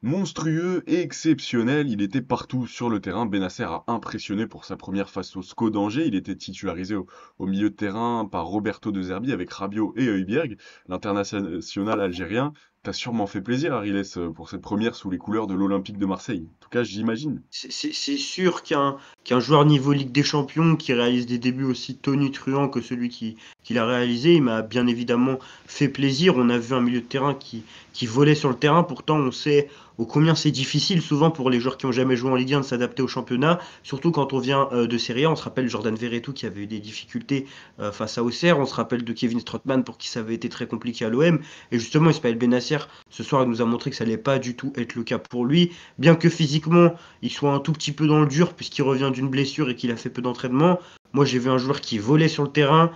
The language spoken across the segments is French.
Monstrueux et exceptionnel, il était partout sur le terrain. Benacer a impressionné pour sa première face au SCO d'Angers. Il était titularisé au milieu de terrain par Roberto De Zerbi avec Rabiot et Højbjerg. L'international algérien t'a sûrement fait plaisir, Ariles, pour cette première sous les couleurs de l'Olympique de Marseille. En tout cas, j'imagine. C'est sûr qu'un joueur niveau Ligue des Champions qui réalise des débuts aussi tonitruants que celui qu'il a réalisé, il m'a bien évidemment fait plaisir. On a vu un milieu de terrain qui volait sur le terrain. Pourtant, on sait ô combien c'est difficile souvent pour les joueurs qui ont jamais joué en Ligue 1 de s'adapter au championnat, surtout quand on vient de Serie A. On se rappelle Jordan Verretou qui avait eu des difficultés face à Auxerre. On se rappelle de Kevin Strootman pour qui ça avait été très compliqué à l'OM. Et justement, Ismaël Benacer, ce soir, il nous a montré que ça allait pas du tout être le cas pour lui. Bien que physiquement, il soit un tout petit peu dans le dur puisqu'il revient d'une blessure et qu'il a fait peu d'entraînement. Moi, j'ai vu un joueur qui volait sur le terrain,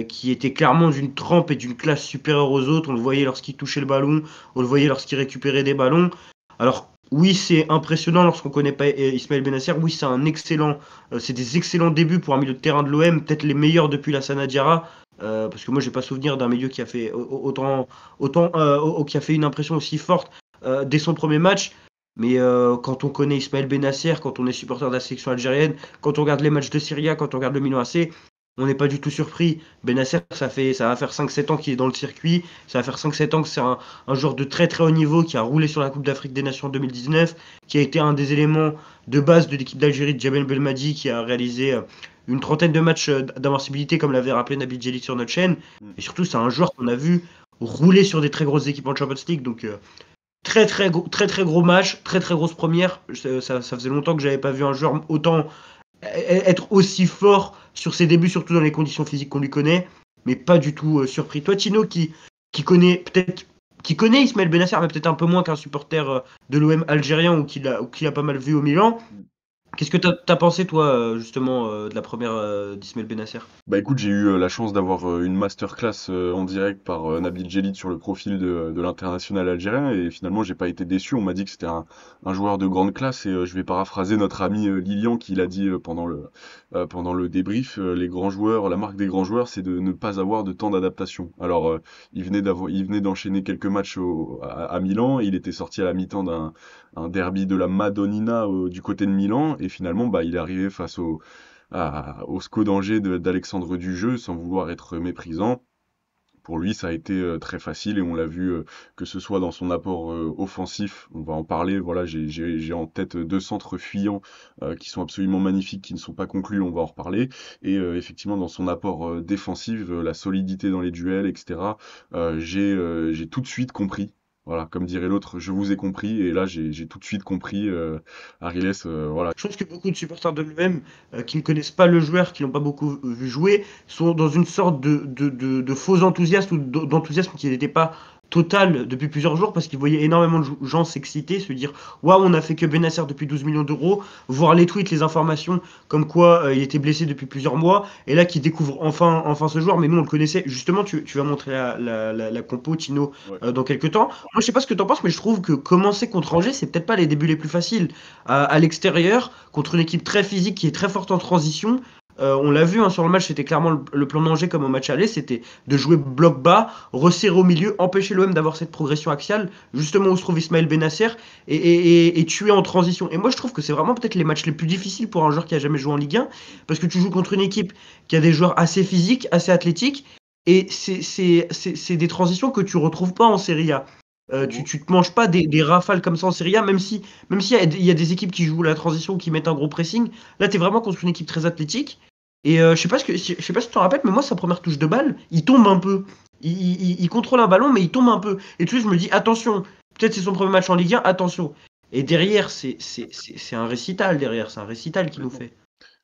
qui était clairement d'une trempe et d'une classe supérieure aux autres. On le voyait lorsqu'il touchait le ballon, on le voyait lorsqu'il récupérait des ballons. Alors, oui, c'est impressionnant lorsqu'on connaît pas Ismaël Benacer. Oui, c'est des excellents débuts pour un milieu de terrain de l'OM, peut-être les meilleurs depuis la Sanadiara. Parce que moi, j'ai pas souvenir d'un milieu qui a fait qui a fait une impression aussi forte dès son premier match. Mais quand on connaît Ismaël Benacer, quand on est supporter de la sélection algérienne, quand on regarde les matchs de Serie A, quand on regarde le Milan AC, on n'est pas du tout surpris. Benacer, ça va faire 5-7 ans qu'il est dans le circuit. Ça va faire 5-7 ans que c'est un joueur de très très haut niveau qui a roulé sur la Coupe d'Afrique des Nations en 2019, qui a été un des éléments de base de l'équipe d'Algérie de Djamel Belmadi, qui a réalisé une trentaine de matchs d'invincibilité, comme l'avait rappelé Nabil Djellit sur notre chaîne. Mm. Et surtout, c'est un joueur qu'on a vu rouler sur des très grosses équipes en Champions League. Donc, très gros match, très très grosse première. Ça faisait longtemps que j'avais pas vu un joueur autant être aussi fort sur ses débuts, surtout dans les conditions physiques qu'on lui connaît, mais pas du tout surpris. Toi, Tino, qui connaît peut-être qui connaît Ismaël Benacer, mais peut-être un peu moins qu'un supporter de l'OM algérien ou qui l'a pas mal vu au Milan. Qu'est-ce que t'as pensé, toi, justement, de la première d'Ismaël Benacer? Bah écoute, j'ai eu la chance d'avoir une masterclass en direct par Nabil Djellit sur le profil de l'international algérien et finalement j'ai pas été déçu. On m'a dit que c'était un joueur de grande classe et je vais paraphraser notre ami Lilian qui l'a dit pendant le débrief. Les grands joueurs, la marque des grands joueurs, c'est de ne pas avoir de temps d'adaptation. Alors il venait d'enchaîner quelques matchs à Milan. Il était sorti à la mi-temps d'un un derby de la Madonnina du côté de Milan et finalement bah il est arrivé face au SCO d'Angers d'Alexandre Dujeu, sans vouloir être méprisant. Pour lui, ça a été très facile et on l'a vu que ce soit dans son apport offensif, on va en parler. Voilà, j'ai en tête deux centres fuyants qui sont absolument magnifiques, qui ne sont pas conclus, on va en reparler. Et effectivement, dans son apport défensif, la solidité dans les duels, etc. J'ai tout de suite compris. Voilà, comme dirait l'autre, je vous ai compris. Et là, j'ai tout de suite compris. Ariles, voilà. Je pense que beaucoup de supporters de l'OM qui ne connaissent pas le joueur, qui l'ont pas beaucoup vu jouer, sont dans une sorte de faux enthousiasme ou d'enthousiasme qui n'était pas total depuis plusieurs jours parce qu'ils voyaient énormément de gens s'exciter, se dire waouh, on a fait que Benacer depuis 12 millions d'euros, voir les tweets, les informations comme quoi il était blessé depuis plusieurs mois et là qui découvre enfin ce joueur, mais nous on le connaissait. Justement, tu vas montrer la compo, Tino, Ouais. dans quelques temps. Moi je sais pas ce que tu en penses, mais je trouve que commencer contre Angers, c'est peut-être pas les débuts les plus faciles à l'extérieur contre une équipe très physique qui est très forte en transition. On l'a vu hein, sur le match, c'était clairement le plan d'Angers comme au match aller, c'était de jouer bloc bas, resserrer au milieu, empêcher l'OM d'avoir cette progression axiale, justement où se trouve Ismaël Benacer, et tuer en transition. Et moi je trouve que c'est vraiment peut-être les matchs les plus difficiles pour un joueur qui a jamais joué en Ligue 1, parce que tu joues contre une équipe qui a des joueurs assez physiques, assez athlétiques, et c'est des transitions que tu retrouves pas en Serie A. Tu te manges pas des rafales comme ça en Serie A, même s'il il y a des équipes qui jouent la transition, qui mettent un gros pressing. Là, tu es vraiment contre une équipe très athlétique. Et je sais pas si tu te rappelles, mais moi, sa première touche de balle, il tombe un peu. Il contrôle un ballon, mais il tombe un peu. Et tu sais, je me dis, attention, peut-être c'est son premier match en Ligue 1, attention. Et derrière, c'est un récital, derrière, c'est un récital qu'il nous Complètement. fait.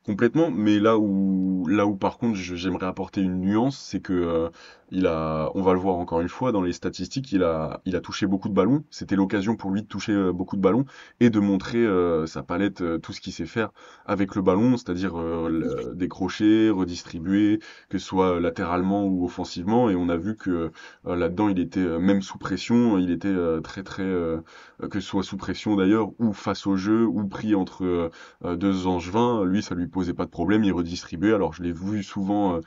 Complètement, mais là où par contre j'aimerais apporter une nuance, c'est que on va le voir encore une fois dans les statistiques, il a touché beaucoup de ballons. C'était l'occasion pour lui de toucher beaucoup de ballons et de montrer sa palette, tout ce qu'il sait faire avec le ballon, c'est-à-dire décrocher, redistribuer, que ce soit latéralement ou offensivement. Et on a vu que là-dedans il était même sous pression, il était très très que ce soit sous pression d'ailleurs ou face au jeu ou pris entre deux Angevins, lui ça lui posait pas de problème, il redistribuait. Alors je l'ai vu souvent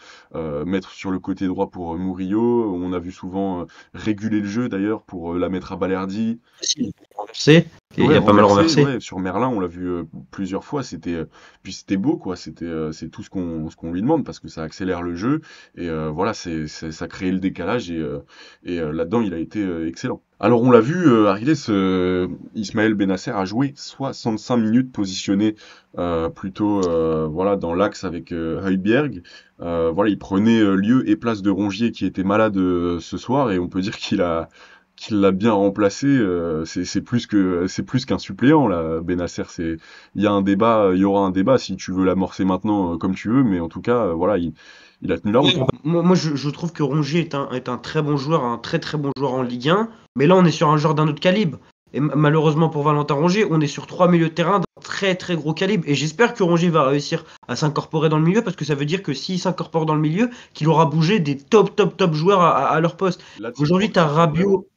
mettre sur le côté droit pour Murillo, on a vu souvent réguler le jeu d'ailleurs pour la mettre à Balerdi. Facile. renversé. Et il Ouais, a pas mal renversé, renversé. ouais, sur Merlin, on l'a vu plusieurs fois, puis c'était beau quoi, c'est tout ce qu'on lui demande parce que ça accélère le jeu et voilà, ça crée le décalage et là-dedans il a été excellent. Alors on l'a vu arriver, Ismaël Benasser a joué 65 minutes positionné plutôt voilà dans l'axe avec Højbjerg. Voilà, il prenait lieu et place de Rongier qui était malade ce soir et on peut dire qu'il l'a bien remplacé. C'est plus qu'un suppléant là, Benasser. Il y a un débat, il y aura un débat si tu veux l'amorcer maintenant comme tu veux, mais en tout cas, voilà, il a tenu la Ouais, route. moi, je trouve que Rongier est un très bon joueur, un très très bon joueur en Ligue 1, mais là on est sur un joueur d'un autre calibre. Et malheureusement pour Valentin Rongier, on est sur trois milieux de terrain d'un très très gros calibre. Et j'espère que Rongier va réussir à s'incorporer dans le milieu, parce que ça veut dire que s'il s'incorpore dans le milieu, qu'il aura bougé des top top top joueurs à leur poste. Là, tu crois Aujourd'hui, que tu as c'est fait vraiment? Rabiot.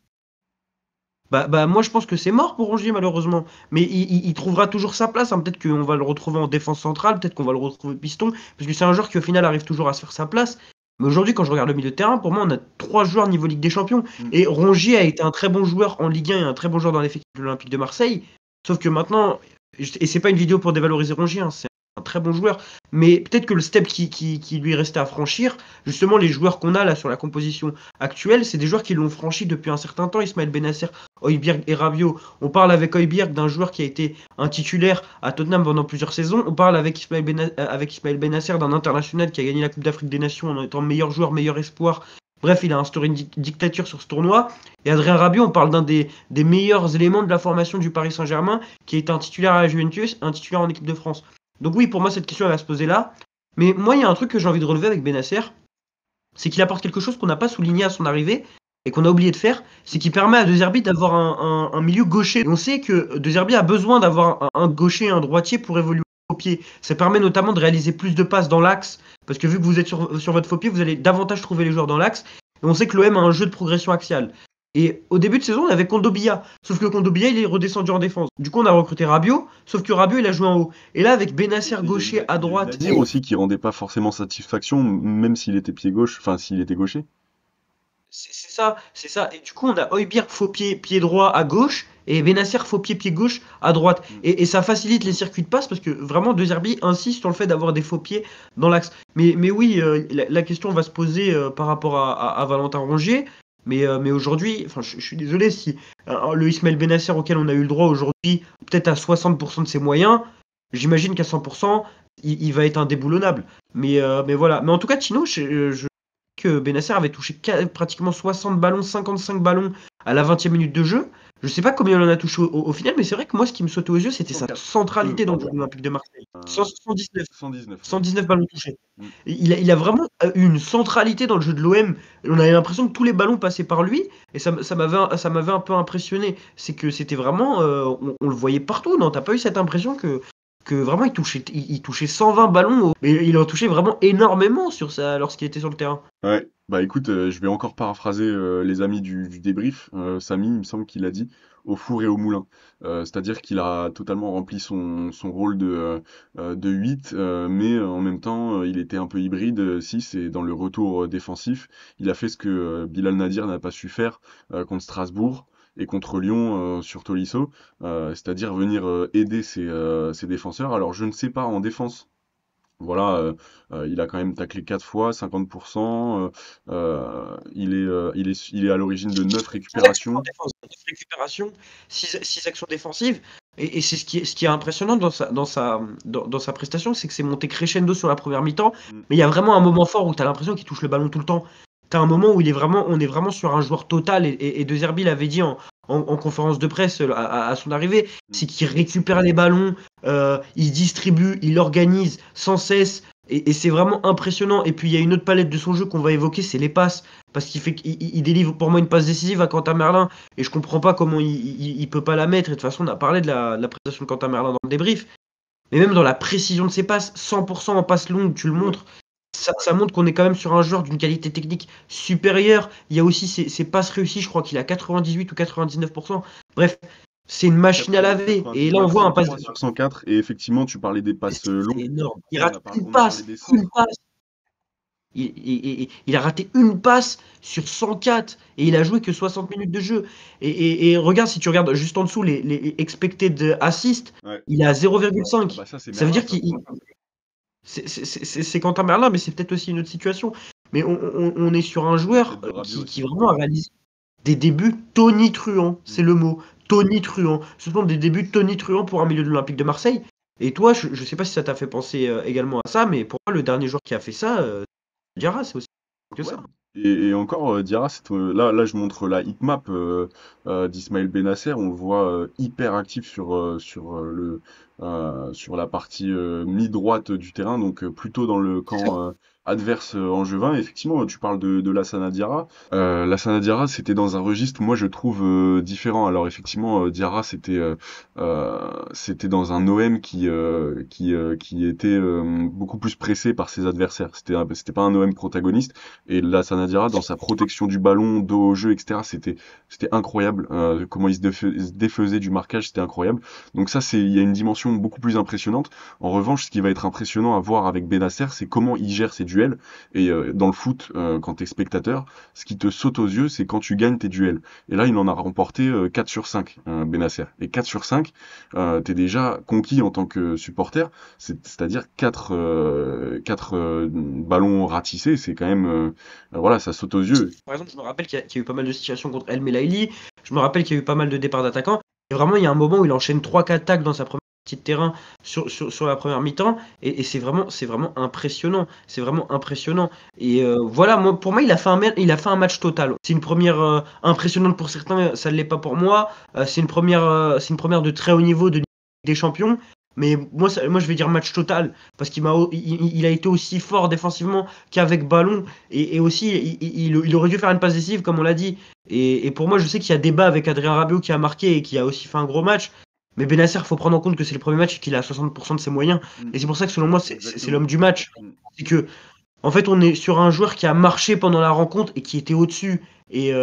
Bah, moi je pense que c'est mort pour Rongier malheureusement. Mais il trouvera toujours sa place, hein. Peut-être qu'on va le retrouver en défense centrale, peut-être qu'on va le retrouver piston, parce que c'est un joueur qui au final arrive toujours à se faire sa place. Mais aujourd'hui, quand je regarde le milieu de terrain, pour moi, on a trois joueurs niveau Ligue des Champions. Mm. Et Rongier a été un très bon joueur en Ligue 1 et un très bon joueur dans l'effectif de l'Olympique de Marseille. Sauf que maintenant, et c'est pas une vidéo pour dévaloriser Rongier, hein, c'est un très bon joueur. Mais peut-être que le step qui lui restait à franchir, justement, les joueurs qu'on a là sur la composition actuelle, c'est des joueurs qui l'ont franchi depuis un certain temps. Ismaël Benasser, Højbjerg et Rabiot. On parle avec Højbjerg d'un joueur qui a été un titulaire à Tottenham pendant plusieurs saisons. On parle avec Ismaël Benasser d'un international qui a gagné la Coupe d'Afrique des Nations en étant meilleur joueur, meilleur espoir. Bref, il a instauré une dictature sur ce tournoi. Et Adrien Rabiot, on parle d'un des meilleurs éléments de la formation du Paris Saint-Germain, qui est un titulaire à la Juventus, un titulaire en équipe de France. Donc oui, pour moi, cette question elle va se poser là. Mais moi, il y a un truc que j'ai envie de relever avec Benasser, c'est qu'il apporte quelque chose qu'on n'a pas souligné à son arrivée et qu'on a oublié de faire, c'est qu'il permet à De Zerbi d'avoir un milieu gaucher. Et on sait que De Zerbi a besoin d'avoir un gaucher et un droitier pour évoluer au pied. Ça permet notamment de réaliser plus de passes dans l'axe, parce que vu que vous êtes sur votre faux pied, vous allez davantage trouver les joueurs dans l'axe. Et on sait que l'OM a un jeu de progression axiale. Et au début de saison, on avait Kondobia. Sauf que Kondobia, il est redescendu en défense. Du coup, on a recruté Rabiot, sauf que Rabiot, il a joué en haut. Et là, avec Benasser gaucher à Il y a eu droite. Nadir aussi qui rendait pas forcément satisfaction, même s'il était pied gauche, enfin s'il était gaucher. C'est ça, c'est ça. Et du coup, on a Højbjerg faux pied, pied droit à gauche et Benasser faux pied, pied gauche à droite. Mm. Et ça facilite les circuits de passe parce que vraiment, De Zerbi insiste sur le fait d'avoir des faux pieds dans l'axe. Mais oui, la question va se poser par rapport à Valentin Rongier. Mais aujourd'hui, enfin, je suis désolé si le Ismaël Benasser auquel on a eu le droit aujourd'hui, peut-être à 60% de ses moyens, j'imagine qu'à 100%, il va être indéboulonnable. Mais voilà. Mais en tout cas, Tino, je que Benasser avait touché pratiquement 60 ballons, 55 ballons à la 20e minute de jeu. Je sais pas combien il en a touché au final, mais c'est vrai que moi, ce qui me sautait aux yeux, c'était sa 104. centralité dans le jeu de Pardon. l'Olympique de Marseille. Euh, 119, 119, ouais. 119 ballons touchés. Mm. Et il a vraiment eu une centralité dans le jeu de l'OM. On avait l'impression que tous les ballons passaient par lui, et ça m'avait un peu impressionné. C'est que c'était vraiment, on le voyait partout. Non, t'as pas eu cette impression que vraiment il touchait 120 ballons, mais il en touchait vraiment énormément lorsqu'il était sur le terrain. Ouais, bah écoute, je vais encore paraphraser les amis du débrief. Samy, il me semble qu'il a dit au four et au moulin. C'est-à-dire qu'il a totalement rempli son rôle de 8, mais en même temps, il était un peu hybride 6 et dans le retour défensif, il a fait ce que Bilal Nadir n'a pas su faire contre Strasbourg et contre Lyon sur Tolisso, c'est-à-dire venir aider ses défenseurs. Alors je ne sais pas en défense. Voilà, il a quand même taclé 4 fois, 50%. Il est à l'origine de 9 6 actions en récupérations. défense, 9 récupérations, 6 actions défensives. Et c'est ce qui est impressionnant dans sa prestation, c'est que c'est monté crescendo sur la première mi-temps. Mm. Mais il y a vraiment un moment fort où tu as l'impression qu'il touche le ballon tout le temps. Tu as un moment où on est vraiment sur un joueur total. Et De Zerbi l'avait dit en conférence de presse à son arrivée, Mm. c'est qu'il récupère les ballons, il distribue, il organise sans cesse. Et c'est vraiment impressionnant. Et puis il y a une autre palette de son jeu qu'on va évoquer, c'est les passes. Parce qu'il délivre pour moi une passe décisive à Quentin Merlin. Et je comprends pas comment il peut pas la mettre. Et de toute façon, on a parlé de la prestation de Quentin Merlin dans le débrief. Mais même dans la précision de ses passes, 100% en passe longue, tu le Ouais. montres. Ça montre qu'on est quand même sur un joueur d'une qualité technique supérieure. Il y a aussi ses passes réussies, je crois qu'il a 98 ou 99%. Bref, c'est une machine à laver. Et là, on 99, voit un passe. 103 sur 104. Et effectivement, tu parlais des passes C'est longues. énorme. Il On rate a, une on a parlé passe, des une centres. passe. Il a raté une passe sur 104 et il a joué que 60 minutes de jeu. Et regarde, si tu regardes juste en dessous les expected assists, Ouais. il est à Ah bah 0,5. ça, c'est Ça veut Merlin, dire ça. c'est Quentin Merlin, mais c'est peut-être aussi une autre situation. Mais on est sur un La joueur tête de Rabiot qui aussi. vraiment a réalisé des débuts tonitruants, Mm. c'est le mot, tonitruants. Ce sont des débuts tonitruants pour un milieu de l'Olympique de Marseille. Et toi, je ne sais pas si ça t'a fait penser également à ça, mais pour moi, le dernier joueur qui a fait ça, Diarra, c'est aussi que Ouais. ça. Et encore, Diarra, là, je montre la hitmap d'Ismaël Benasser. On le voit hyper actif sur la partie mi-droite du terrain, donc plutôt dans le camp adverse angevin. Effectivement, tu parles de Lassana Diarra. Lassana Diarra, c'était dans un registre, moi, je trouve différent. Alors, effectivement, Diarra, c'était dans un OM qui était beaucoup plus pressé par ses adversaires. C'était pas un OM protagoniste. Et Lassana Diarra, dans sa protection du ballon, dos au jeu, etc., c'était incroyable. Comment il se défaisait du marquage, c'était incroyable. Donc ça, il y a une dimension beaucoup plus impressionnante. En revanche, ce qui va être impressionnant à voir avec Benasser, c'est comment il gère ses duels. Et dans le foot, quand t'es spectateur, ce qui te saute aux yeux, c'est quand tu gagnes tes duels. Et là, il en a remporté 4 sur 5, Benasser. Et 4 sur 5, t'es déjà conquis en tant que supporter. C'est-à-dire 4 ballons ratissés, c'est quand même voilà, ça saute aux yeux. Par exemple, je me rappelle qu'il y a eu pas mal de situations contre El Melaili. Je me rappelle qu'il y a eu pas mal de départs d'attaquants. Et vraiment, il y a un moment où il enchaîne 3-4 tacles dans sa première partie de terrain sur la première mi-temps. Et c'est vraiment impressionnant. C'est vraiment impressionnant. Et voilà, moi, pour moi, il a fait un match total. C'est une première impressionnante pour certains, ça ne l'est pas pour moi. C'est une première de très haut niveau de Ligue des Champions. Mais moi, je vais dire match total. Parce il a été aussi fort défensivement qu'avec ballon. Et aussi, il aurait dû faire une passe décisive, comme on l'a dit. Et pour moi, je sais qu'il y a débat avec Adrien Rabiot qui a marqué et qui a aussi fait un gros match. Mais Benasser, il faut prendre en compte que c'est le premier match et qu'il a 60% de ses moyens. Mm, Et c'est pour ça que selon moi, c'est exactement. l'homme du match. Mm. C'est que, en fait, on est sur un joueur qui a marché pendant la rencontre et qui était au-dessus. Ouais.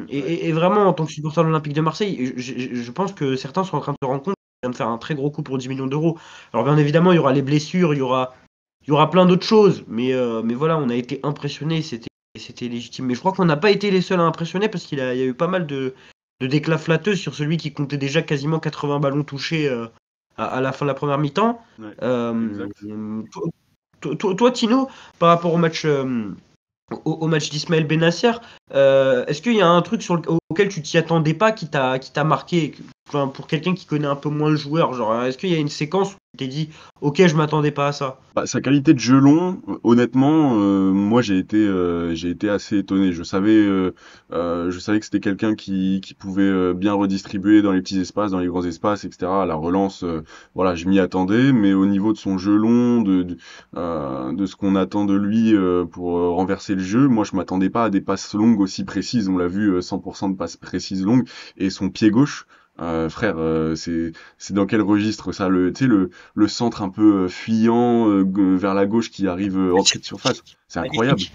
Et vraiment, en tant que supporter de l'Olympique de Marseille, je pense que certains sont en train de se rendre compte qu'il vient de faire un très gros coup pour 10 millions d'euros. Alors, bien évidemment, il y aura les blessures, il y aura plein d'autres choses, mais voilà, on a été impressionnés, c'était légitime. Mais je crois qu'on n'a pas été les seuls à impressionner parce il y a eu pas mal de déclats flatteux sur celui qui comptait déjà quasiment 80 ballons touchés à la fin de la première mi-temps. Ouais, Euh, exact. toi, Tino, par rapport au match d'Ismaël Benasser, est-ce qu'il y a un truc auquel tu t'y attendais pas qui t'a marqué, enfin, pour quelqu'un qui connaît un peu moins le joueur, genre, est-ce qu'il y a une séquence où tu t'es dit, ok, je m'attendais pas à ça? Bah, sa qualité de jeu long, honnêtement, moi j'ai été assez étonné. Je savais que c'était quelqu'un qui pouvait bien redistribuer dans les petits espaces, dans les grands espaces, etc. La relance, voilà, je m'y attendais, mais au niveau de son jeu long, de ce qu'on attend de lui pour renverser le jeu, moi je m'attendais pas à des passes longues aussi précises. On l'a vu, 100% de passes précises longues, et son pied gauche. Frère, c'est dans quel registre ça, tu sais, le centre un peu fuyant vers la gauche qui arrive entrée de surface. C'est incroyable. Magnifique.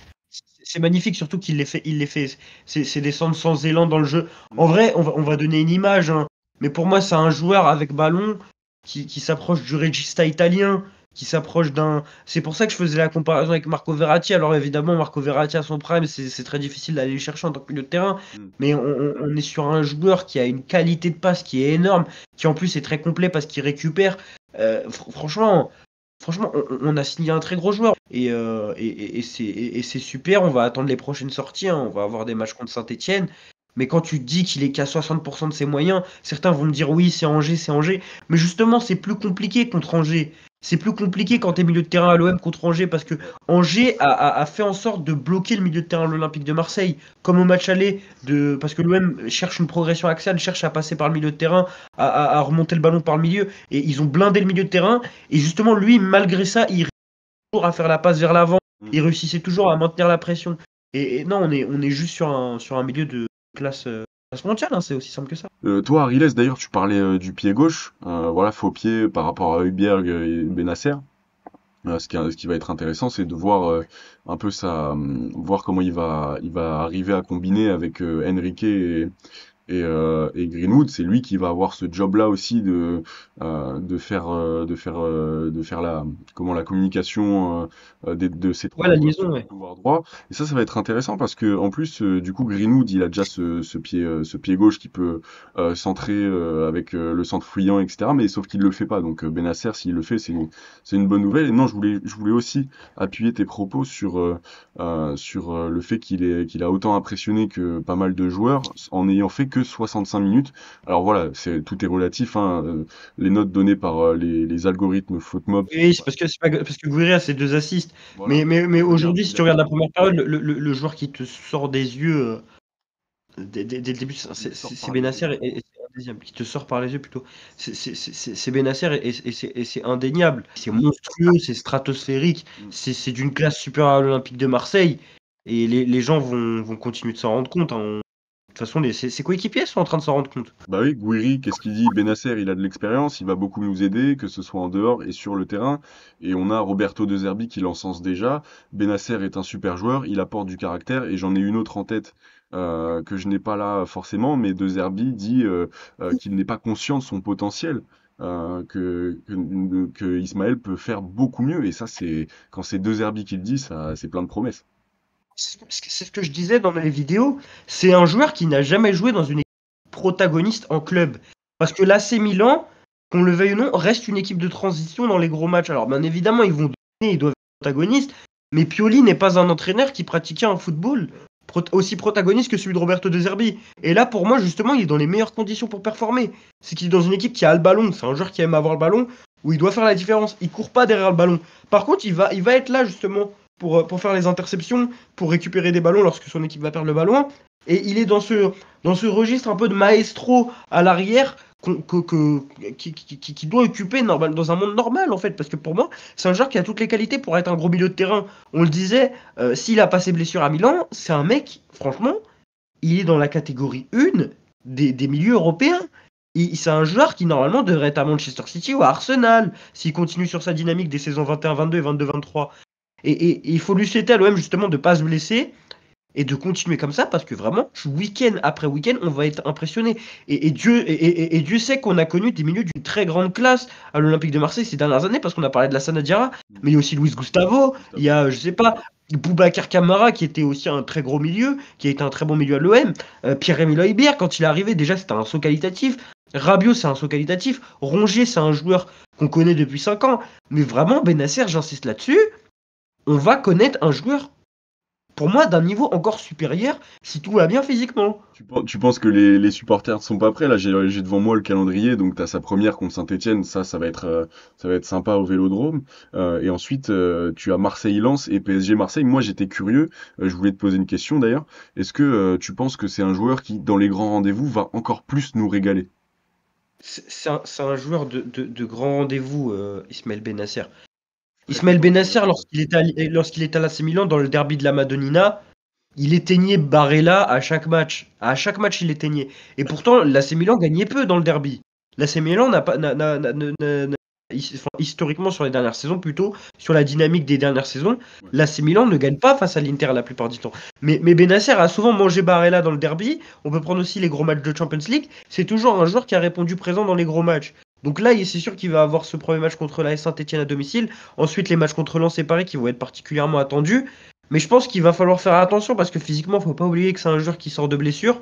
C'est magnifique, surtout il les fait. C'est des centres sans élan dans le jeu. En vrai, on va donner une image, hein, mais pour moi, c'est un joueur avec ballon qui s'approche du regista italien, qui s'approche d'un. C'est pour ça que je faisais la comparaison avec Marco Verratti. Alors évidemment, Marco Verratti à son prime, c'est très difficile d'aller le chercher en tant que milieu de terrain, Mm. mais on est sur un joueur qui a une qualité de passe qui est énorme, qui en plus est très complet parce qu'il récupère. Franchement. Franchement, on a signé un très gros joueur et c'est super. On va attendre les prochaines sorties, hein. On va avoir des matchs contre Saint-Etienne. Mais quand tu dis qu'il est qu'à 60% de ses moyens, certains vont me dire oui, c'est Angers, c'est Angers. Mais justement, c'est plus compliqué contre Angers. C'est plus compliqué quand tu es milieu de terrain à l'OM contre Angers parce que Ouais. Angers a fait en sorte de bloquer le milieu de terrain de l'Olympique de Marseille, comme au match aller, parce que l'OM cherche une progression axiale, cherche à passer par le milieu de terrain, à remonter le ballon par le milieu, et ils ont blindé le milieu de terrain. Et justement, lui, malgré ça, il réussit toujours à faire la passe vers l'avant. Mm. Il réussissait toujours à maintenir la pression. Et non, on est juste sur un milieu de classe mondiale, hein, c'est aussi simple que ça. Toi, Ariles, d'ailleurs, tu parlais du pied gauche. Voilà, faux pied par rapport à Højbjerg et Benasser. Ce qui va être intéressant, c'est de voir un peu voir comment il va arriver à combiner avec Enrique Et Greenwood, c'est lui qui va avoir ce job-là aussi de faire la communication de ces Ouais, trois la joueurs liaison, sur le ouais. couloir droit. Et ça va être intéressant parce que en plus, du coup, Greenwood, il a déjà ce pied gauche qui peut centrer avec le centre fouillant, etc. Mais sauf qu'il le fait pas. Donc Benacer, s'il le fait, c'est une bonne nouvelle. Et non, je voulais aussi appuyer tes propos sur le fait qu'il a autant impressionné que pas mal de joueurs en n'ayant fait que 65 minutes. Alors voilà, tout est relatif, hein, les notes données par les algorithmes FootMob sont Oui, pas. c'est pas parce que Gouiri a ses 2 assists. Voilà. Mais Je veux dire, aujourd'hui, si il tu a regardes fait la beaucoup première de période, choses. le joueur qui te sort des yeux dès le début, Il me sort c'est par les yeux. Benacer et c'est indéniable. Qui te sort par les yeux plutôt. C'est Benacer et c'est indéniable. C'est monstrueux, c'est stratosphérique, Mm. c'est d'une classe supérieure à l'Olympique de Marseille. Et les gens vont continuer de s'en rendre compte, hein. De toute façon, ses coéquipiers sont en train de s'en rendre compte. Bah oui, Gouiri, qu'est-ce qu'il dit? Benacer, il a de l'expérience, il va beaucoup nous aider, que ce soit en dehors et sur le terrain. Et on a Roberto De Zerbi qui l'encense déjà. Benacer est un super joueur, il apporte du caractère, et j'en ai une autre en tête que je n'ai pas là forcément, mais De Zerbi dit qu'il n'est pas conscient de son potentiel. Que Ismaël peut faire beaucoup mieux, et ça, quand c'est De Zerbi qui le dit, ça, c'est plein de promesses. C'est ce que je disais dans les vidéos. C'est un joueur qui n'a jamais joué dans une équipe protagoniste en club. Parce que l'AC Milan, qu'on le veuille ou non, reste une équipe de transition dans les gros matchs. Alors, bien évidemment, ils vont donner, ils doivent être protagonistes. Mais Pioli n'est pas un entraîneur qui pratiquait un football aussi protagoniste que celui de Roberto De Zerbi. Et là, pour moi, justement, il est dans les meilleures conditions pour performer. C'est qu'il est dans une équipe qui a le ballon. C'est un joueur qui aime avoir le ballon, où il doit faire la différence. Il court pas derrière le ballon. Par contre, il va être là, justement, pour faire les interceptions, pour récupérer des ballons lorsque son équipe va perdre le ballon. Et il est dans ce registre un peu de maestro à l'arrière qui doit occuper dans un monde normal, en fait. Parce que pour moi, c'est un joueur qui a toutes les qualités pour être un gros milieu de terrain. On le disait, s'il a pas ses blessures à Milan, c'est un mec, franchement, il est dans la catégorie 1 des milieux européens. C'est un joueur qui normalement devrait être à Manchester City ou à Arsenal, s'il continue sur sa dynamique des saisons 21-22 et 22-23. Et il faut lui souhaiter à l'OM justement de ne pas se blesser et de continuer comme ça parce que vraiment, week-end après week-end, on va être impressionné. Et Dieu sait qu'on a connu des milieux d'une très grande classe à l'Olympique de Marseille ces dernières années parce qu'on a parlé de la Sanadiara, mais il y a aussi Luis Gustavo, il y Gustavo. a, je sais pas, Boubacar Kamara qui était aussi un très gros milieu, qui a été un très bon milieu à l'OM. Pierre-Emile Højbjerg, quand il est arrivé, déjà c'était un saut qualitatif. Rabiot, c'est un saut qualitatif. Rongier, c'est un joueur qu'on connaît depuis 5 ans. Mais vraiment, Benacer, j'insiste là-dessus, on va connaître un joueur, pour moi, d'un niveau encore supérieur si tout va bien physiquement. Tu penses que les supporters ne sont pas prêts? Là, j'ai devant moi le calendrier, donc tu as sa première contre Saint-Étienne, ça va être sympa au Vélodrome. Et ensuite, tu as Marseille-Lens et PSG-Marseille. Moi, j'étais curieux, je voulais te poser une question d'ailleurs. Est-ce que tu penses que c'est un joueur qui, dans les grands rendez-vous, va encore plus nous régaler? C'est un joueur de grand rendez-vous, Ismaël Benacer. Très Ismaël content qu'on Benacer, l'appelle ça. lorsqu'il était à l'AC Milan dans le derby de la Madonnina, il éteignait Barella à chaque match. À chaque match, il éteignait. Et pourtant, l'AC Milan gagnait peu dans le derby. L'AC Milan n'a pas, enfin, historiquement sur les dernières saisons, plutôt sur la dynamique des dernières saisons, Ouais. l'AC Milan ne gagne pas face à l'Inter la plupart du temps. Mais Benacer a souvent mangé Barella dans le derby. On peut prendre aussi les gros matchs de Champions League. C'est toujours un joueur qui a répondu présent dans les gros matchs. Donc là, c'est sûr qu'il va avoir ce premier match contre la Saint-Etienne à domicile. Ensuite, les matchs contre Lens et Paris qui vont être particulièrement attendus. Mais je pense qu'il va falloir faire attention parce que physiquement, faut pas oublier que c'est un joueur qui sort de blessure.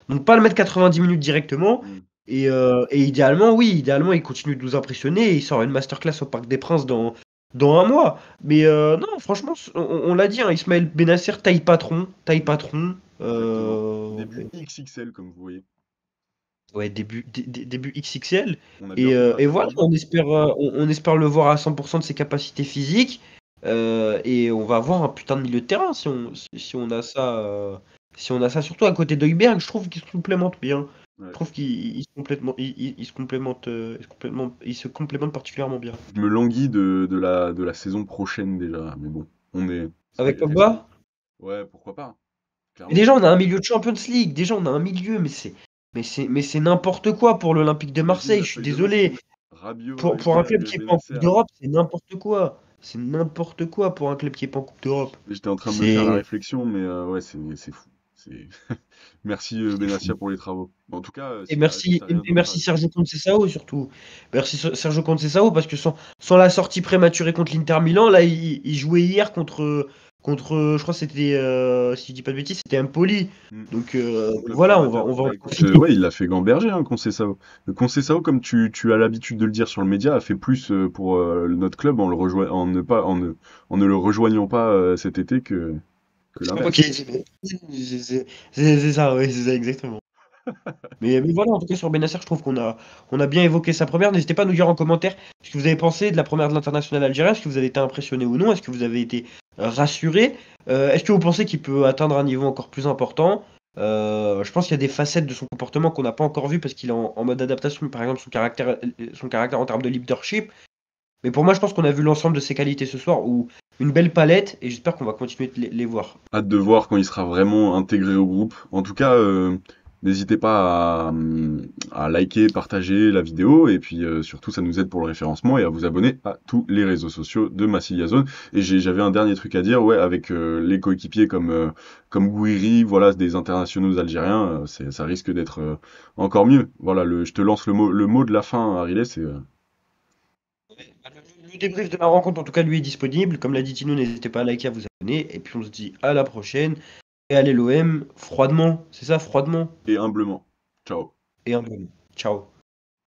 Donc pas le mettre 90 minutes directement. Mm. Et idéalement, oui, idéalement, il continue de nous impressionner et il sort une masterclass au Parc des Princes dans un mois. Mais non, franchement, on l'a dit, hein, Ismaël Benacer, taille patron. Taille patron. Exactement. Début XXL, comme vous voyez. Ouais, début XXL. On a bientôt Et passé voilà, l'âge. on espère le voir à 100% de ses capacités physiques. Et on va avoir un putain de milieu de terrain si on a ça. Si on a ça, surtout à côté d'Højbjerg, je trouve qu'il se complémente bien. Je Ouais. trouve qu'il il se complémente, il se complémente particulièrement bien. Je me languis de la saison prochaine déjà, mais bon, ça Avec y reste. Pogba? Ouais, pourquoi pas, Mais clairement. déjà, on a un milieu de Champions League. Déjà, on a un milieu, mais c'est n'importe quoi pour l'Olympique de T'imagines Marseille. la Je suis feuille de match? désolé. Rabiot, Pour un club Højbjerg, qui est pas en Coupe Benacer. d'Europe, c'est n'importe quoi. C'est n'importe quoi pour un club qui est pas en Coupe d'Europe. J'étais en train de me faire la C'est réflexion, mais ouais, c'est fou. C'est merci Benassia pour les travaux. En tout cas, Et si merci, t'as et, rien et d'autre à merci ajouter. Sergio Conceição surtout. Merci Sergio Conceição parce que sans la sortie prématurée contre l'Inter Milan, là il jouait hier contre, je crois que c'était, si je dis pas de bêtises, c'était Empoli. Hmm. Donc Mon club voilà, formateur. on va en Bah écoute, profiter. ouais, il l'a fait gamberger, hein, Conceição. Conceição, comme tu as l'habitude de le dire sur le média, a fait plus pour notre club en le en ne pas, en ne le rejoignant pas cet été que Ok, l'inverse. c'est ça, ouais, c'est ça exactement. Mais voilà, en tout cas sur Benacer, je trouve qu'on a bien évoqué sa première. N'hésitez pas à nous dire en commentaire ce que vous avez pensé de la première de l'international algérien. Est-ce que vous avez été impressionné ou non? Est-ce que vous avez été rassuré? Est-ce que vous pensez qu'il peut atteindre un niveau encore plus important? Je pense qu'il y a des facettes de son comportement qu'on n'a pas encore vues parce qu'il est en mode adaptation, par exemple son caractère en termes de leadership. Mais pour moi, je pense qu'on a vu l'ensemble de ses qualités ce soir, ou une belle palette, et j'espère qu'on va continuer de les voir. Hâte de voir quand il sera vraiment intégré au groupe. En tout cas, n'hésitez pas à liker, partager la vidéo, et puis surtout ça nous aide pour le référencement et à vous abonner à tous les réseaux sociaux de Massilia Zone. Et j'avais un dernier truc à dire, ouais, avec les coéquipiers comme Gouiri, voilà, des internationaux algériens, ça risque d'être encore mieux. Voilà, je te lance le mot de la fin, Harilé, c'est Le débrief de la rencontre, en tout cas, lui est disponible. Comme l'a dit Tino, n'hésitez pas à liker, à vous abonner. Et puis on se dit à la prochaine. Et allez l'OM, froidement, c'est ça, froidement et humblement. Ciao. et humblement. Ciao.